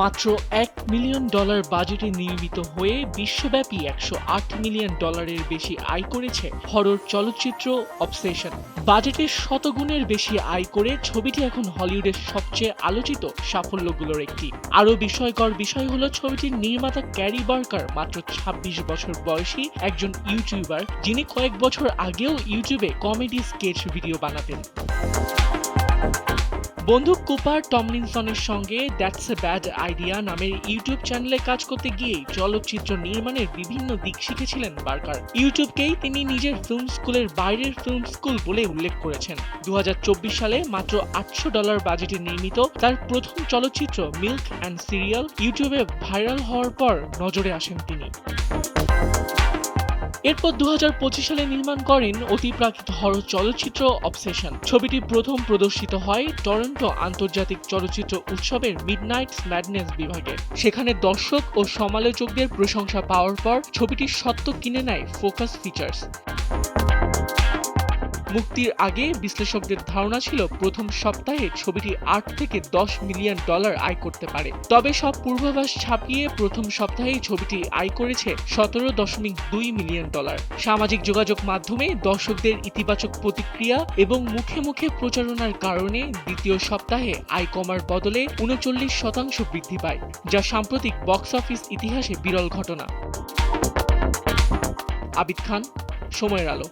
মাত্র $1 মিলিয়ন বাজেটে নির্মিত হয়ে বিশ্বব্যাপী $108 মিলিয়ন বেশি আয় করেছে হরর চলচ্চিত্র অবসেশন। বাজেটের শতগুণের বেশি আয় করে ছবিটি এখন হলিউডের সবচেয়ে আলোচিত সাফল্যগুলোর একটি। আরও বিস্ময়কর বিষয় হলো ছবিটির নির্মাতা ক্যারি বার্কার মাত্র ২৬ বছর বয়সী একজন ইউটিউবার, যিনি কয়েক বছর আগেও ইউটিউবে কমেডি স্কেচ ভিডিও বানাতেন। বন্ধু কুপার টমলিনসনের সঙ্গে দ্যাটস এ ব্যাড আইডিয়া নামের ইউটিউব চ্যানেলে কাজ করতে গিয়েই চলচ্চিত্র নির্মাণের বিভিন্ন দিক শিখেছিলেন বার্কার। ইউটিউবকেই তিনি নিজের ফিল্ম স্কুলের বাইরের ফিল্ম স্কুল বলে উল্লেখ করেছেন। ২০২৪ সালে মাত্র $800 বাজেটে নির্মিত তার প্রথম চলচ্চিত্র মিল্ক অ্যান্ড সিরিয়াল ইউটিউবে ভাইরাল হওয়ার পর নজরে আসেন তিনি। এরপর ২০২৫ সালে নির্মাণ করেন অতিপ্রাকৃত হরর চলচ্চিত্র অবসেশন। ছবিটি প্রথম প্রদর্শিত হয় টরন্টো আন্তর্জাতিক চলচ্চিত্র উৎসবের মিডনাইট ম্যাডনেস বিভাগে। সেখানে দর্শক ও সমালোচকদের প্রশংসা পাওয়ার পর ছবিটির স্বত্ব কিনে নেয় ফোকাস ফিচার্স। মুক্তির আগে বিশ্লেষকদের ধারণা ছিল প্রথম সপ্তাহে ছবিটি $8 থেকে $10 মিলিয়ন আয় করতে পারে। তবে সব পূর্বাভাস ছাপিয়ে প্রথম সপ্তাহেই ছবিটি আয় করেছে $17.2 মিলিয়ন। সামাজিক যোগাযোগ মাধ্যমে দর্শকদের ইতিবাচক প্রতিক্রিয়া এবং মুখে মুখে প্রচারণার কারণে দ্বিতীয় সপ্তাহে আয় কমার বদলে 39% বৃদ্ধি পায়, যা সাম্প্রতিক বক্স অফিস ইতিহাসে বিরল ঘটনা। আবিদ খান, সময়ের আলো।